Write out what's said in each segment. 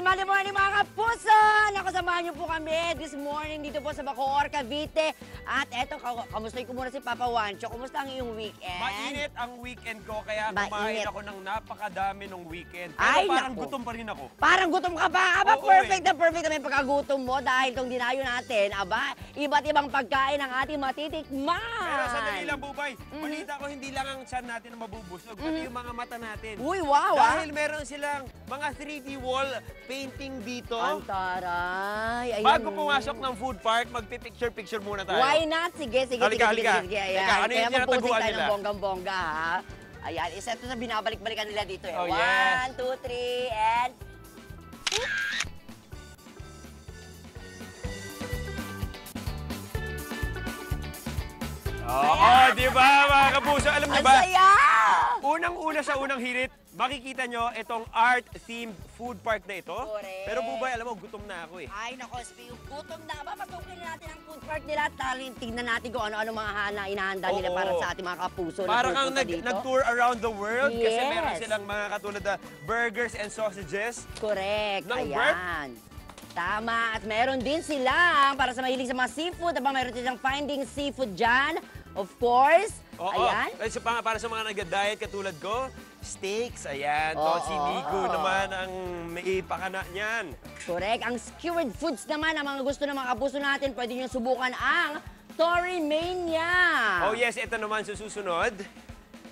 Mali morning mga kapuso! Nakasamahan niyo po kami this morning dito po sa Bacoor, Cavite. At eto, kamusta ko muna si Papa Juancho. Kumusta ang iyong weekend? Mainit ang weekend ko, kaya kumain ako ng napakadami ng weekend. Pero Ay, parang naku. gutom pa rin ako. Parang gutom ka ba? Aba, Oo, perfect na perfect na may pagkagutom mo dahil itong dinayo natin, aba, iba't ibang pagkain ang ating matitikman. Pero sandali lang, Bubay. Balita ko hindi lang ang tiyan natin ang mabubusog, pati yung mga mata natin. Uy, wow, Dahil meron silang mga 3D wall painting dito. Ang taray. Ayan. Bago pumasok ng food park, magpipicture-picture muna tayo. Why not? Sige, sige, Halika, sige, halika. sige. Ayan. Teka, ano yung Kaya mag-posing tinataguan tayo nila? ng bonggang-bongga, ha? Ayan, isa ito na binabalik-balikan nila dito. Eh. Oh, yes. 1, 2, 3, and... Oo, di ba mga kapuso? Alam niyo Ang ba? saya! Unang-una sa unang hirit, makikita nyo itong art-themed food park na ito. Correct. Pero Bubay, alam mo, gutom na ako eh. Ay, nako, speaking of gutom na ba? Pasukin natin ang food park nila at tignan natin kung ano-ano mga inahanda nila Oo. para sa ating mga kapuso na Parang kang pupunta dito. nag-tour around the world kasi Yes. meron silang mga katulad na burgers and sausages. Correct. Ng Ayan. Tama. At meron din silang, para sa mahilig sa mga seafood, abang meron silang finding seafood dyan. Of course. Oo. Ayan. Kasi para sa mga nag-diet katulad ko, steaks, ayan. Oo. Tocinigo naman ang may pakana niyan. Correct. Ang skewered foods naman, ang mga gusto ng mga kapuso natin, pwede nyo subukan ang Tori Mania. Oh yes, ito naman sa susunod.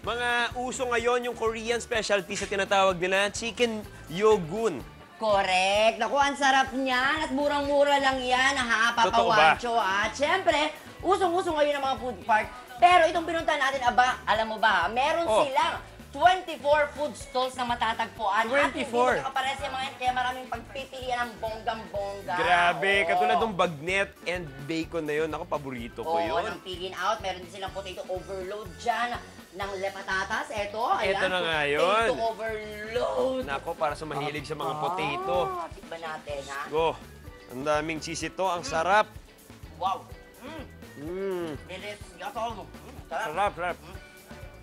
Mga uso ngayon yung Korean specialty sa tinatawag nila chicken yogun. Correct. Naku, ang sarap niyan at murang-mura lang yan, ha, Papa Totoo ba? Juancho. At syempre, usong-usong ngayon ang mga food park. Pero itong pinuntahan natin, aba, alam mo ba, meron Oh. silang 24 food stalls na matatagpuan. 24? At hindi mo nakapares yung mga yan, kaya maraming pagpipilian ng bonggang-bongga. Grabe, Oo. katulad ng bagnet and bacon na yun. Ako, paborito ko Oo, yun. ng pigin out. Meron din silang potato overload dyan ng lepatatas. Eto, ayan. Eto na nga yun. Potato overload. Nako, para sa mahilig sa mga potato. Tikman natin, ha? Go. Ang daming cheese ito. Ang sarap. Wow. Sarap, Sarap. sarap.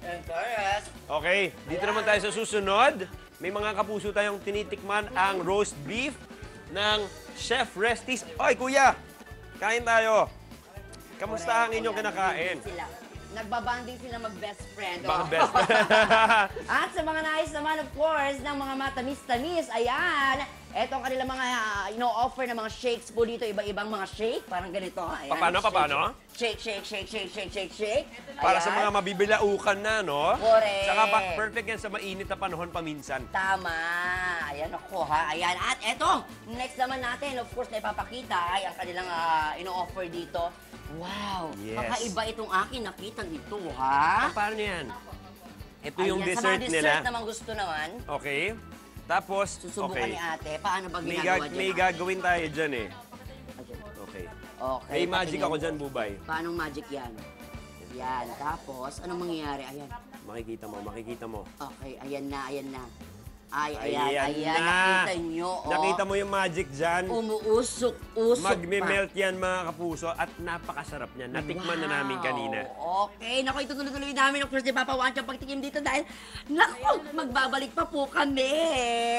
Interest. Okay, dito naman tayo sa susunod. May mga kapuso tayong tinitikman ang roast beef ng Chef Restis. Oy, kuya! Kain tayo. Kamusta ang inyong kinakain? Nagbabanding sila mag-best friend. Baka oh. best. At sa mga nais naman, of course, ng mga matamis-tamis, ayan, eto ang kanilang mga ino-offer na mga shakes po dito, iba-ibang mga shake, parang ganito. Ayan, Paano? Shake, shake, shake, shake, shake, shake, shake. Para sa Ayan. mga mabibilaukan na, no? Correct. Saka perfect yan sa mainit na panahon paminsan. Tama. Ayan ako ha. Ayan. At eto, next naman natin, of course, na ipapakita ay ang kanilang ino-offer dito. Wow. Yes. Kakaiba itong akin. Nakita nito ha. Paano yan? Ito yung Ayan, dessert sa mga nila. dessert naman gusto naman, Okay. Tapos, susubukan ni okay. ate. Paano ba May, ginagawa dyan? may gagawin tayo dyan eh. Ayan. Okay. Okay. May magic patingin. ako dyan, Bubay. Paanong magic yan? Yan. Tapos, anong mangyayari? Ayan. Makikita mo. Okay. Ayan na, ayan na. Ay, Ayan ayan. na. Nakita nyo, oh. Nakita mo yung magic dyan? Umuusok-usok pa. Magme-melt yan mga kapuso at napakasarap niyan. Natikman na namin kanina. Okay, naku, ito tuloy namin ng first day Papa Juancho pagtikim dito dahil, naku, magbabalik pa po kami.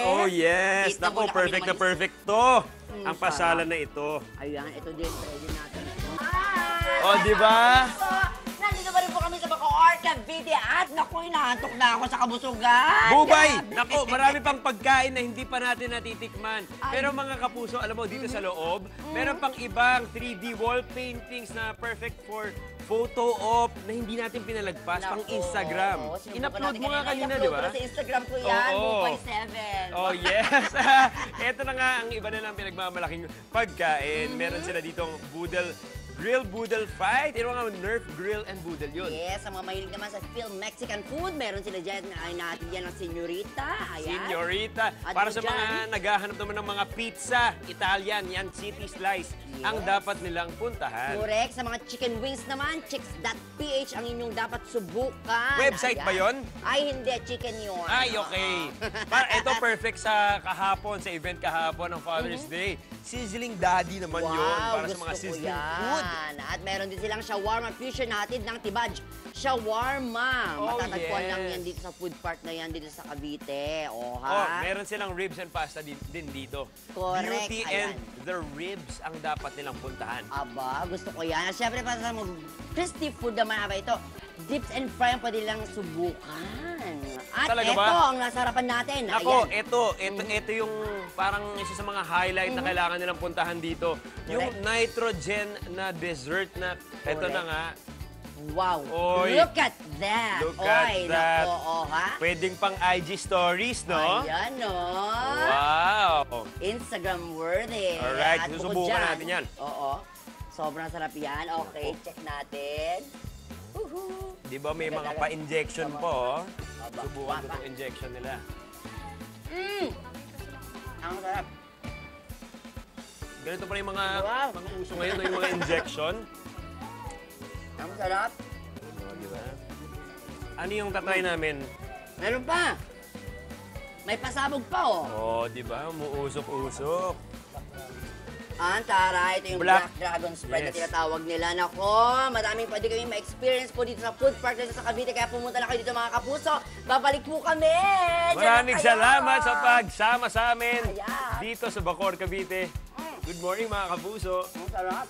Oh yes! Kita mo Naku, na kami perfect na naman. perfect to! Ang sarap. pasalan na ito. Ayan, ito din, try din natin ito. Hi! Oh, di ba? So, nandito pa rin po kami sa Bacoor, Cavite at naku, inaantok na ako sa kabusugan. Bubay! Grabe. Naku, marami pang pagkain na hindi pa natin natitikman. Pero mga kapuso, alam mo, dito sa loob, meron pang ibang 3D wall paintings na perfect for photo op na hindi natin pinalagpas, pang Naku, Instagram. oo, sinubukan In-upload natin mo nga kanina, I-upload di ko ba? na sa Instagram ko yan, Oo. Bupay 7. Oh, yes. Ito na nga ang iba nilang pinagmamalaking pagkain. Meron sila ditong Grill Fight. Yung mga Nerf Grill and Boodle yun. Yes, ang mga mahilig naman sa film Mexican food, meron sila dyan, ay natin yan ng Senyorita. Ayan. Señorita. At Para sa dyan, mga naghahanap naman ng mga pizza, Italian, yan, city slice, ang Yes. dapat nilang puntahan. Correct. Sa mga chicken wings naman, chicks.pizza. PH ang inyong dapat subukan. Website ba yun? Ay, hindi. Chicken yun. Ay, okay. Ito perfect sa kahapon, sa event kahapon ng Father's Day. Sizzling Daddy naman yun para sa gusto mga ko sizzling yan. food. At meron din silang shawarma fusion na hatid ng Tibaj. Shawarma. Oh, Matatagpuan yes. lang yan dito sa food park na yan dito sa Cavite. O, Oh, ha? meron silang ribs and pasta din dito. Correct, Beauty ayan. and the ribs ang dapat nilang puntahan. Aba, gusto ko yan. At syempre, para sa mga crispy food naman aba ito, dips and fry ang pwede lang subukan. At Talaga ito ba? ang nasa harapan natin. Ako, Ayan. ito yung parang isa sa mga highlight na kailangan nilang puntahan dito. Yung Correct. nitrogen na dessert na, ito na Correct. nga, Wow. Oy. Look at that. Look at Oy, that. Nako, oh, ha? pwedeng pang IG stories, no? Ayan, no? Wow! Instagram worthy. Alright, At bukod susubukan dyan, natin yan. Oo. Sobrang sarap yan. Okay, check natin. Woohoo! Di ba may mga Agad-agad. pa-injection po? Aba, Subukan ko pa. itong injection nila. Ang sarap. Ganito pala yung mga, Wow. mga uso ngayon, yung mga injection. Ang sarap. Di ba? Ano yung tatry namin? Meron pa. May pasabog pa, oh. Oh, di ba? Umuusok-usok. Ang tara, ito yung Black. Black Dragon Spread na Yes. tinatawag nila. Nako, madaming pwede kayong ma-experience po dito sa food park dito sa Cavite. Kaya pumunta na kayo dito mga kapuso. Babalik po kami. Diyan na Maraming kayo. salamat sa pagsama sa amin Ayan. dito sa Bacoor, Cavite. Good morning mga kapuso. Ang sarap.